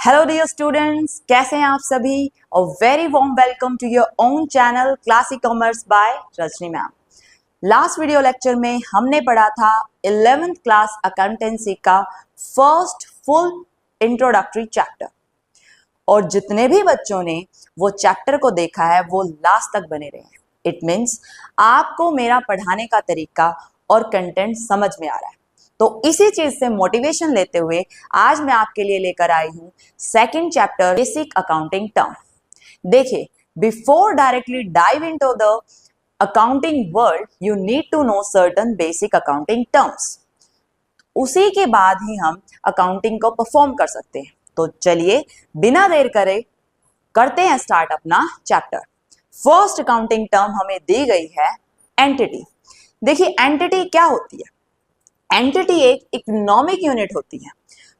Hello dear students, कैसे हैं आप सभी। और very warm welcome to your own channel classic commerce by Rajni ma'am. Last video lecture में हमने पढ़ा था 11th क्लास अकाउंटेंसी का फर्स्ट फुल इंट्रोडक्टरी चैप्टर, और जितने भी बच्चों ने वो चैप्टर को देखा है वो लास्ट तक बने रहे हैं। इट मीन्स आपको मेरा पढ़ाने का तरीका और कंटेंट समझ में आ रहा है। तो इसी चीज से मोटिवेशन लेते हुए आज मैं आपके लिए लेकर आई हूं second chapter basic accounting term. देखिए, before directly dive into the accounting world you need to know certain basic accounting terms. उसी के बाद ही हम अकाउंटिंग को परफॉर्म कर सकते हैं। तो चलिए बिना देर करे करते हैं स्टार्ट अपना चैप्टर। फर्स्ट अकाउंटिंग टर्म हमें दी गई है एंटिटी। देखिए, एंटिटी क्या होती है। एंटिटी एक इकोनॉमिक यूनिट होती है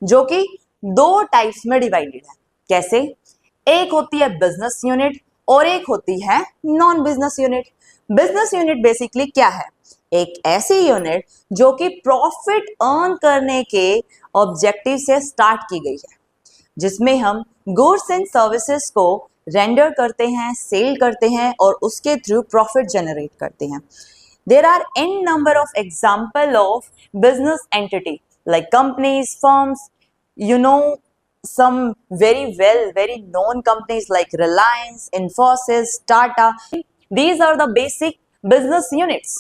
जो कि दो टाइप्स में डिवाइडेड है। कैसे? एक होती है बिजनेस यूनिट और एक होती है non business unit. Business unit basically क्या है? एक ऐसी यूनिट जो कि प्रॉफिट अर्न करने के ऑब्जेक्टिव से स्टार्ट की गई है, जिसमें हम गुड्स एंड सर्विसेज को रेंडर करते हैं, सेल करते हैं और उसके थ्रू प्रॉफिट जनरेट करते हैं। There are n number of example of business entity like companies, firms, you know, some very known companies like Reliance, Infosys, Tata. These are the basic business units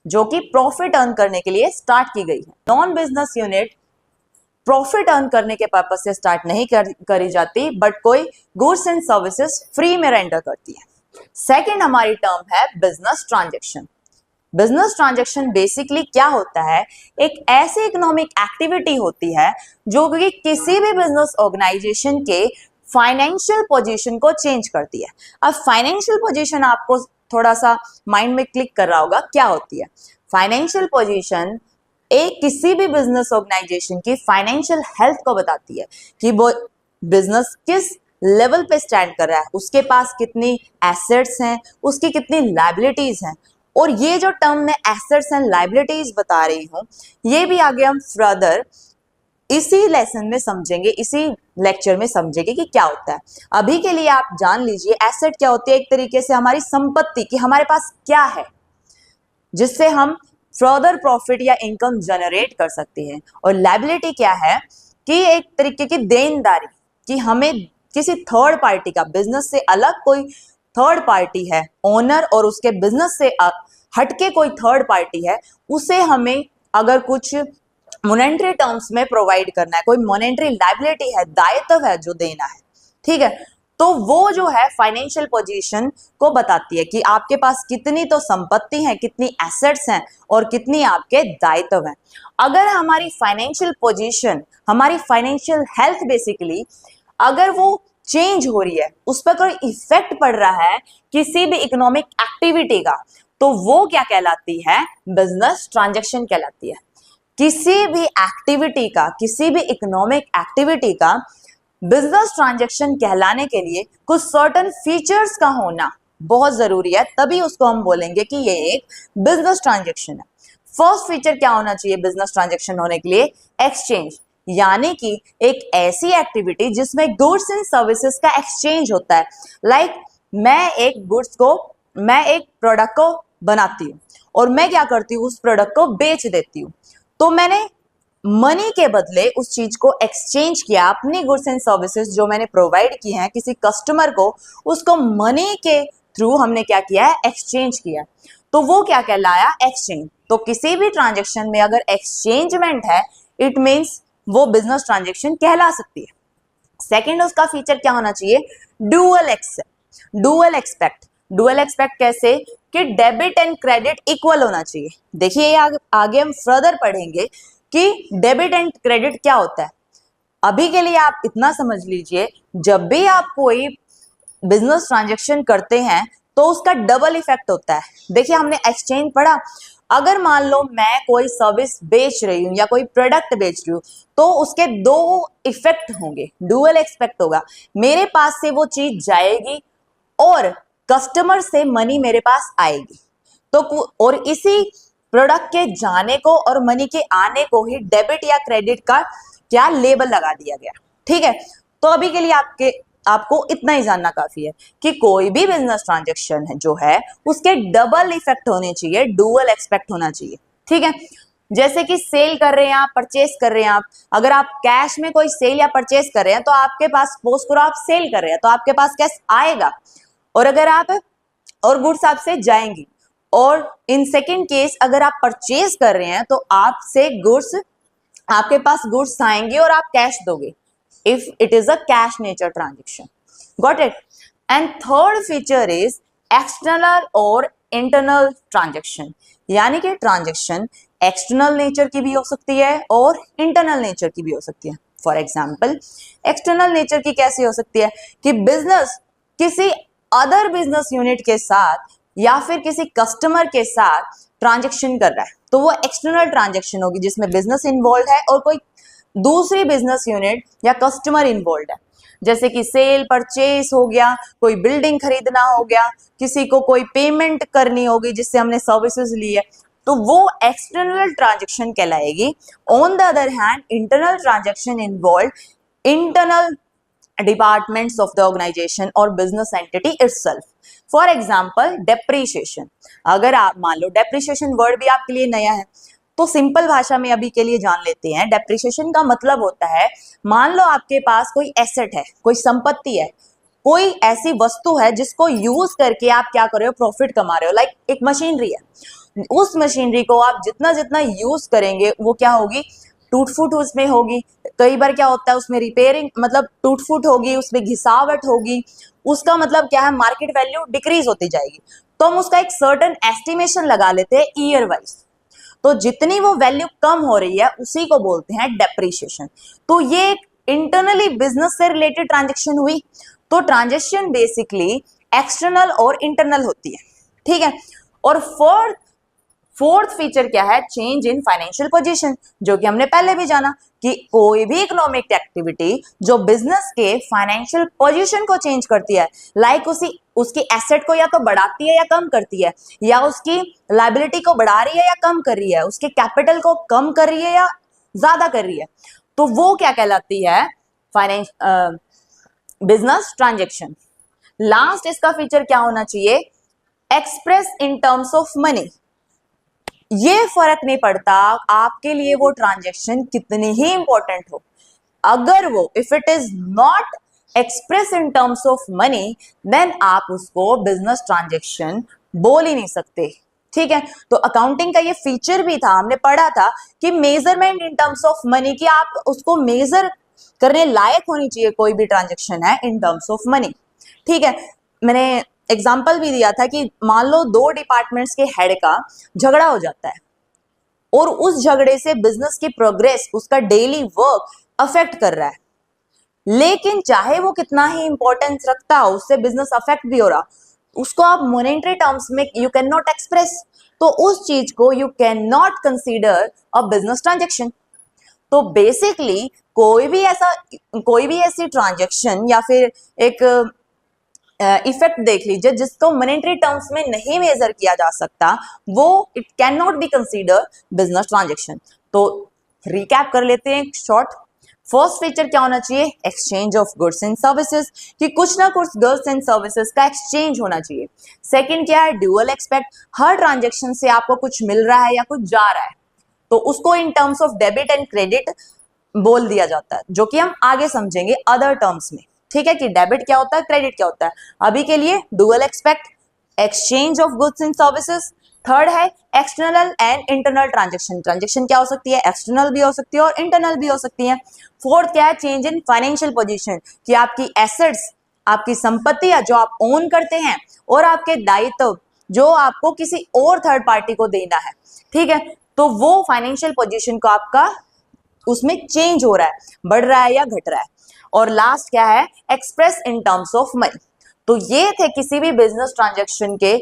जो कि profit earn करने के लिए start की गई है। Non business unit profit earn करने के पर्पज से स्टार्ट नहीं करी जाती, बट कोई गुड्स एंड सर्विसेज फ्री में रेंडर करती है। सेकेंड हमारी टर्म है business transaction. Business transaction basically क्या होता है? एक ऐसी इकोनॉमिक एक्टिविटी होती है जो कि किसी भी बिजनेस ऑर्गेनाइजेशन के फाइनेंशियल पोजीशन को चेंज करती है। अब फाइनेंशियल पोजीशन आपको थोड़ा सा माइंड में क्लिक कर रहा होगा, क्या होती है फाइनेंशियल पोजीशन? एक किसी भी बिजनेस ऑर्गेनाइजेशन की फाइनेंशियल हेल्थ को बताती है कि वो बिजनेस किस लेवल पे स्टैंड कर रहा है, उसके पास कितनी एसेट्स हैं, उसकी कितनी लायबिलिटीज हैं। और ये जो टर्म में एसेट्स एंड लायबिलिटीज बता रही हूं, ये भी आगे हम फर्दर इसी लेसन में समझेंगे, इसी लेक्चर में समझेंगे कि क्या होता है। अभी के लिए आप जान लीजिए एसेट क्या होती है। एक तरीके से हमारी संपत्ति कि हमारे पास क्या है जिससे हम फर्दर प्रॉफिट या इनकम जनरेट कर सकते हैं। और लायबिलिटी क्या है कि एक तरीके की देनदारी कि हमें किसी थर्ड पार्टी का, बिजनेस से अलग कोई थर्ड पार्टी है ओनर और उसके बिजनेस से हटके कोई थर्ड पार्टी है, उसे हमें अगर कुछ मॉनेटरी टर्म्स में प्रोवाइड करना है, कोई मॉनेटरी लायबिलिटी है, दायित्व है जो देना है, ठीक है, तो वो जो है फाइनेंशियल पोजीशन को बताती है कि आपके पास कितनी तो संपत्ति है, कितनी एसेट्स हैं और कितनी आपके दायित्व हैं। अगर हमारी फाइनेंशियल पोजीशन, हमारी फाइनेंशियल हेल्थ बेसिकली अगर वो चेंज हो रही है, उस पर कोई इफेक्ट पड़ रहा है किसी भी इकोनॉमिक एक्टिविटी का, तो वो क्या कहलाती है? बिजनेस ट्रांजैक्शन कहलाती है। किसी भी एक्टिविटी का, किसी भी इकोनॉमिक एक्टिविटी का बिजनेस ट्रांजैक्शन कहलाने के लिए कुछ सर्टेन फीचर्स का होना बहुत जरूरी है, तभी उसको हम बोलेंगे कि ये एक बिजनेस ट्रांजैक्शन है। फर्स्ट फीचर क्या होना चाहिए बिजनेस ट्रांजैक्शन होने के लिए? एक्सचेंज, यानी कि एक ऐसी एक्टिविटी जिसमें गुड्स एंड सर्विसेज का एक्सचेंज होता है। लाइक मैं एक प्रोडक्ट को बनाती हूँ और मैं क्या करती हूँ, उस प्रोडक्ट को बेच देती हूँ। तो मैंने मनी के बदले उस चीज को एक्सचेंज किया, अपनी गुड्स एंड सर्विसेज जो मैंने प्रोवाइड की हैं किसी कस्टमर को, उसको मनी के थ्रू हमने क्या किया है? एक्सचेंज किया। तो वो क्या कहलाया? एक्सचेंज। तो किसी भी ट्रांजेक्शन में अगर एक्सचेंजमेंट है, इट मीन्स वो बिजनेस ट्रांजैक्शन कहला सकती है। सेकंड उसका फीचर क्या होना चाहिए? Dual expect. डुअल एक्सपेक्ट कैसे? कि डेबिट एंड क्रेडिट इक्वल होना चाहिए। देखिए आगे हम फर्दर पढ़ेंगे कि डेबिट एंड क्रेडिट क्या होता है। अभी के लिए आप इतना समझ लीजिए, जब भी आप कोई बिजनेस ट्रांजैक्शन करते हैं तो उसका डबल इफेक्ट होता है। देखिए हमने एक्सचेंज पढ़ा, अगर मान लो मैं कोई सर्विस बेच रही हूँ या कोई प्रोडक्ट बेच रही हूँ तो उसके दो इफेक्ट होंगे, डुअल एक्सपेक्ट होगा। मेरे पास से वो चीज जाएगी और कस्टमर से मनी मेरे पास आएगी। तो और इसी प्रोडक्ट के जाने को और मनी के आने को ही डेबिट या क्रेडिट का क्या लेबल लगा दिया गया, ठीक है। तो अभी के लिए आपको इतना ही जानना काफी है कि कोई भी बिजनेस ट्रांजेक्शन है जो है उसके डबल इफेक्ट होने चाहिए, डुअल एक्सपेक्ट होना चाहिए। ठीक है, जैसे कि सेल कर रहे हैं आप, परचेस कर रहे हैं आप, अगर आप कैश में कोई सेल या परचेस कर रहे हैं तो आपके पास, सपोज करो आप सेल कर रहे हैं तो आपके पास कैश आएगा, और अगर आप और गुड्स आपसे जाएंगी, और इन सेकेंड केस अगर आप परचेज कर रहे हैं तो आपसे गुड्स, आपके पास गुड्स आएंगे और आप कैश दोगे, if it is a cash nature transaction. Got it? And third feature is external or internal transaction. यानी कि ट्रांजेक्शन एक्सटर्नल नेचर की भी हो सकती है और इंटरनल नेचर की भी हो सकती है। फॉर एग्जाम्पल, एक्सटर्नल नेचर की कैसे हो सकती है कि बिजनेस किसी अदर बिजनेस यूनिट के साथ या फिर किसी कस्टमर के साथ ट्रांजेक्शन कर रहा है, तो वो एक्सटर्नल ट्रांजेक्शन होगी जिसमें बिजनेस इन्वॉल्व है और कोई दूसरी बिजनेस यूनिट या कस्टमर इन्वॉल्व है, जैसे कि सेल परचेस हो गया, कोई बिल्डिंग खरीदना हो गया, किसी को कोई पेमेंट करनी होगी जिससे हमने सर्विसेज ली है, तो वो एक्सटर्नल ट्रांजेक्शन कहलाएगी। On the other hand, internal transaction involve internal departments of the organisation और business entity itself. For example, depreciation. अगर आप मान लो, डेप्रीशिएशन वर्ड भी आपके लिए नया है तो सिंपल भाषा में अभी के लिए जान लेते हैं। डेप्रिसिएशन का मतलब होता है, मान लो आपके पास कोई एसेट है, कोई संपत्ति है, कोई ऐसी वस्तु है जिसको यूज करके आप क्या कर रहे हो, प्रॉफिट कमा रहे हो। लाइक एक मशीनरी है, उस मशीनरी को आप जितना जितना यूज करेंगे वो क्या होगी, टूट फूट उसमें होगी। कई बार क्या होता है उसमें रिपेयरिंग, मतलब टूट फूट होगी, उसमें घिसावट होगी, उसका मतलब क्या है, मार्केट वैल्यू डिक्रीज होती जाएगी। तो हम उसका एक सर्टेन एस्टिमेशन लगा लेते हैं ईयर वाइज, तो जितनी वो वैल्यू कम हो रही है उसी को बोलते हैं डेप्रीशिएशन। तो ये एक इंटरनली बिजनेस से रिलेटेड ट्रांजेक्शन हुई। तो ट्रांजेक्शन बेसिकली एक्सटर्नल और इंटरनल होती है। ठीक है, और फोर्थ फीचर क्या है, चेंज इन फाइनेंशियल पोजीशन, जो कि हमने पहले भी जाना कि कोई भी इकोनॉमिक एक्टिविटी जो बिजनेस के फाइनेंशियल पोजीशन को चेंज करती है, लाइक उसकी एसेट को या तो बढ़ाती है या कम करती है, या उसकी लायबिलिटी को बढ़ा रही है या कम कर रही है, उसके कैपिटल को कम कर रही है या ज्यादा कर रही है, तो वो क्या कहलाती है, बिजनेस ट्रांजेक्शन। लास्ट इसका फीचर क्या होना चाहिए, express in terms of money. ये फर्क नहीं पड़ता आपके लिए वो ट्रांजेक्शन कितनी ही इंपॉर्टेंट हो, अगर वो if it is not express in terms of money, then आप उसको बिजनेस ट्रांजेक्शन बोल ही नहीं सकते। ठीक है, तो अकाउंटिंग का ये फीचर भी था, हमने पढ़ा था कि measurement in terms of money, कि आप उसको मेजर करने लायक होनी चाहिए कोई भी ट्रांजेक्शन है इन टर्म्स ऑफ मनी। ठीक है, मैंने एग्जाम्पल भी दिया था कि मान लो दो डिपार्टमेंट्स के हेड का झगड़ा हो जाता है और उस झगड़े से बिजनेस की प्रोग्रेस, उसका डेली वर्क अफेक्ट कर रहा है, लेकिन चाहे वो कितना ही इंपॉर्टेंस रखता हो, उससे बिजनेस अफेक्ट भी हो रहा, उसको आप मॉनेटरी टर्म्स में यू कैन नॉट एक्सप्रेस, तो उस चीज को you can not consider a business transaction. तो बेसिकली कोई भी ऐसी ट्रांजेक्शन या फिर एक इफेक्ट देख लीजिए जिसको मॉनेटरी टर्म्स में नहीं मेजर किया जा सकता, वो it can not be consider business transaction. तो रिकैप कर लेते हैं शॉर्ट। फर्स्ट फीचर क्या होना चाहिए, exchange of goods and services, कि कुछ ना कुछ गुड्स एंड सर्विसेज का एक्सचेंज होना चाहिए। सेकंड क्या है, ड्यूअल एक्सपेक्ट, हर ट्रांजेक्शन से आपको कुछ मिल रहा है या कुछ जा रहा है, तो उसको इन terms of debit and credit बोल दिया जाता है, जो कि हम आगे समझेंगे अदर टर्म्स में। ठीक है, कि डेबिट क्या होता है, क्रेडिट क्या होता है। अभी के लिए dual aspect, exchange of goods and services. Third है external and internal transaction. Transaction क्या हो सकती है, एक्सटर्नल भी हो सकती है और इंटरनल भी हो सकती है। फोर्थ क्या है, चेंज इन फाइनेंशियल पोजीशन, कि आपकी एसेट्स, आपकी संपत्ति जो आप ओन करते हैं, और आपके दायित्व जो आपको किसी और थर्ड पार्टी को देना है। ठीक है, तो वो फाइनेंशियल पोजीशन को आपका उसमें चेंज हो रहा है, बढ़ रहा है या घट रहा है। और लास्ट क्या है, express in terms of money. तो ये थे किसी भी बिजनेस ट्रांजेक्शन के,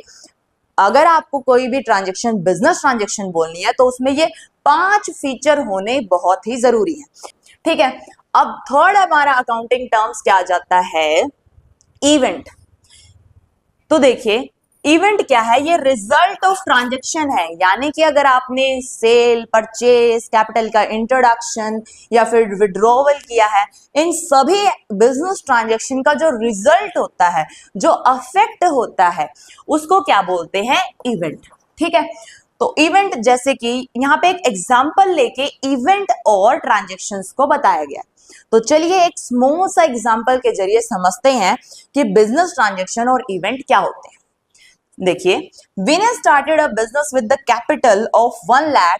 अगर आपको कोई भी ट्रांजेक्शन बिजनेस ट्रांजेक्शन बोलनी है तो उसमें ये 5 फीचर होने बहुत ही जरूरी है। ठीक है, अब थर्ड हमारा अकाउंटिंग टर्म्स क्या आ जाता है, इवेंट। तो देखिए, इवेंट क्या है? ये रिजल्ट ऑफ ट्रांजेक्शन है, यानी कि अगर आपने सेल, परचेज, कैपिटल का इंट्रोडक्शन या फिर विड्रॉवल किया है, इन सभी बिजनेस ट्रांजेक्शन का जो रिजल्ट होता है, जो अफेक्ट होता है, उसको क्या बोलते हैं? इवेंट। ठीक है, तो इवेंट जैसे कि यहाँ पे एक एग्जांपल लेके इवेंट और ट्रांजेक्शन्स को बताया गया। तो चलिए एक स्मॉल सा एग्जांपल के जरिए समझते हैं कि बिजनेस ट्रांजेक्शन और इवेंट क्या होते हैं। देखिए, Vinay started a business with the capital of 1 lakh,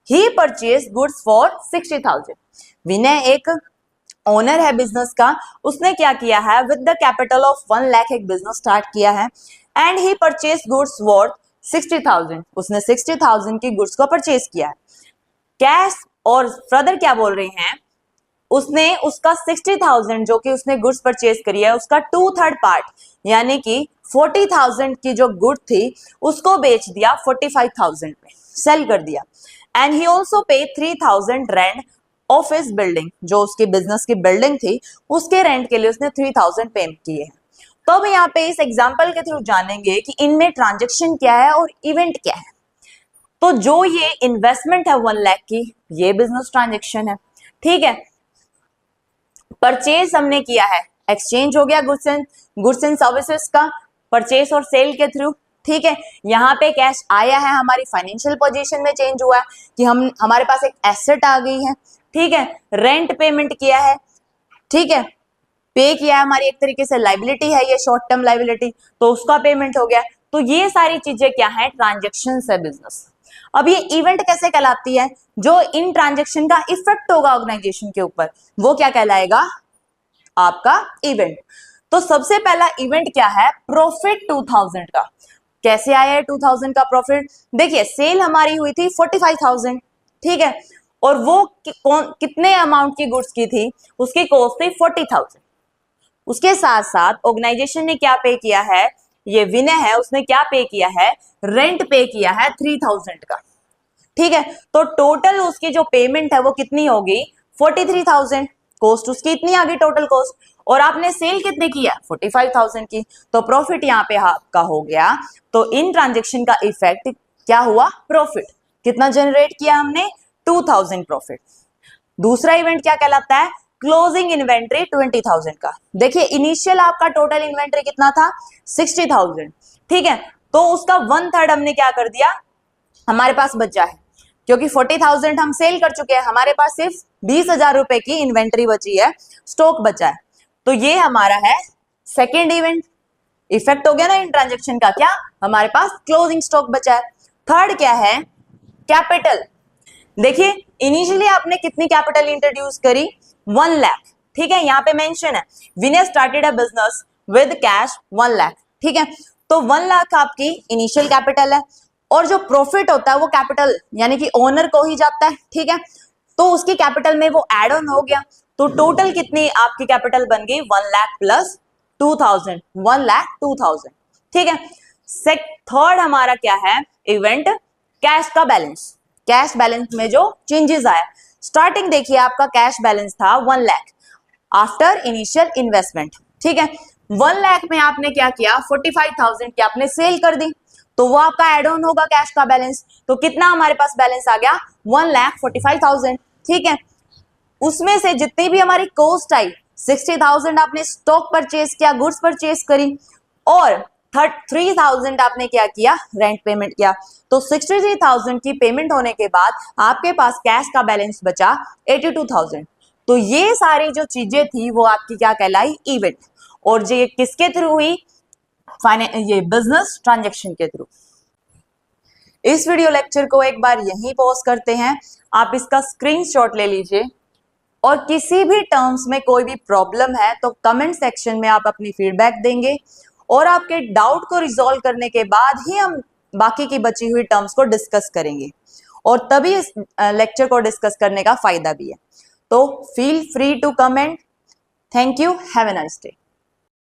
he purchase goods for 60,000। Vinay एक ओनर है बिजनेस का, उसने क्या किया है? With the capital of 1 lakh एक बिजनेस स्टार्ट किया है, and he purchase goods worth 60,000। उसने 60,000 की गुड्स को परचेज किया है कैश। और फर्दर क्या बोल रहे हैं? उसने उसका 60,000 जो कि उसने गुड्स परचेज करी है, उसका 2/3 पार्ट यानी कि 40,000 की जो गुड थी उसको बेच दिया 45,000 में, सेल कर दिया। एंड ही ऑल्सो पे 3,000 रेंट ऑफ हिज बिल्डिंग, जो उसकी बिजनेस की बिल्डिंग थी उसके रेंट के लिए उसने 3,000 पे किए हैं। तो अब यहाँ पे इस एग्जाम्पल के थ्रू जानेंगे कि इनमें ट्रांजेक्शन क्या है और इवेंट क्या है। तो जो ये इन्वेस्टमेंट है 1 लाख की, ये बिजनेस ट्रांजेक्शन है। ठीक है, परचेज हमने किया है, एक्सचेंज हो गया गुड्स एंड सर्विसेज का, परचेज और सेल के थ्रू। ठीक है, यहाँ पे कैश आया है, हमारी फाइनेंशियल पोजीशन में चेंज हुआ है कि हमारे पास एक एसेट आ गई है। ठीक है, रेंट पेमेंट किया है। ठीक है, पे किया है, हमारी एक तरीके से लाइबिलिटी है, ये शॉर्ट टर्म लाइबिलिटी, तो उसका पेमेंट हो गया। तो ये सारी चीजें क्या है? ट्रांजेक्शन्स है बिजनेस। अब ये इवेंट कैसे कहलाती है? जो इन ट्रांजेक्शन का इफेक्ट होगा ऑर्गेनाइजेशन के ऊपर, वो क्या कहलाएगा? आपका इवेंट। तो सबसे पहला इवेंट क्या है? प्रॉफिट 2000 का। कैसे आया है 2000 का प्रॉफिट? देखिए, सेल हमारी हुई थी 45,000। ठीक है, और वो कितने अमाउंट की गुड्स की थी? उसकी कॉस्ट थी 40,000। उसके साथ साथ ऑर्गेनाइजेशन ने क्या पे किया है? ये विनय है, उसने क्या पे किया है? रेंट पे किया है 3,000 का। ठीक है, तो टोटल उसकी जो पेमेंट है वो कितनी होगी? 43,000। कॉस्ट उसकी इतनी आ गई टोटल कॉस्ट, और आपने सेल कितने किया? 45,000 की। तो प्रॉफिट यहाँ पे आपका हो गया। तो इन ट्रांजेक्शन का इफेक्ट क्या हुआ? प्रॉफिट। कितना जनरेट किया हमने? 2,000 प्रॉफिट। दूसरा इवेंट क्या कहलाता है? क्लोजिंग इन्वेंट्री 20,000 का। देखिए, इनिशियल आपका टोटल इन्वेंट्री कितना था? 60,000। ठीक है, तो उसका 1/3 हमने क्या कर दिया? हमारे पास बचा है, क्योंकि 40,000 हम सेल कर चुके हैं, हमारे पास सिर्फ 20,000 रुपए की इन्वेंट्री बची है, स्टॉक बचा है। तो ये हमारा है सेकेंड इवेंट। इफेक्ट हो गया ना इन ट्रांजेक्शन का, क्या? हमारे पास क्लोजिंग स्टॉक बचा है। थर्ड क्या है? कैपिटल। देखिए, इनिशियली आपने कितनी कैपिटल इंट्रोड्यूस करी? 1 लाख। ठीक है, यहाँ पे मेंशन है Vinay started a business with cash 1 lakh. ठीक है, तो 1 लाख आपकी इनिशियल कैपिटल है, और जो प्रॉफिट होता है वो कैपिटल यानी कि ओनर को ही जाता है। ठीक है, तो उसकी कैपिटल में वो एड ऑन हो गया, तो टोटल कितनी आपकी कैपिटल बन गई? 1 लाख प्लस 2,000, 1 लाख 2,000। ठीक है, थर्ड हमारा क्या है इवेंट? कैश का बैलेंस। कैश बैलेंस में जो चेंजेस आया, स्टार्टिंग देखिए आपका कैश बैलेंस था 1 लाख आफ्टर इनिशियल इन्वेस्टमेंट। ठीक है, 1 लाख में आपने क्या किया? 45,000 की आपने सेल कर दी, तो वो आपका एड ऑन होगा कैश का बैलेंस। तो कितना हमारे पास बैलेंस आ गया? 1,45,000। ठीक है, उसमें से जितनी भी हमारी कॉस्ट आई, 60,000 आपने स्टॉक परचेज किया, गुड्स परचेज करी, और 3,000 आपने क्या किया? रेंट पेमेंट किया। तो 63,000 की पेमेंट होने के बाद आपके पास कैश का बैलेंस बचा 82,000। तो ये सारी जो चीजें थी वो आपकी क्या कहलाई? इवेंट। और ये किसके थ्रू हुई? ये बिजनेस ट्रांजेक्शन के थ्रू। इस वीडियो लेक्चर को एक बार यहीं पॉज करते हैं, आप इसका स्क्रीनशॉट ले लीजिए, और किसी भी टर्म्स में कोई भी प्रॉब्लम है तो कमेंट सेक्शन में आप अपनी फीडबैक देंगे, और आपके डाउट को रिजॉल्व करने के बाद ही हम बाकी की बची हुई टर्म्स को डिस्कस करेंगे, और तभी इस लेक्चर को डिस्कस करने का फायदा भी है। तो feel free to comment. Thank you, have a nice day.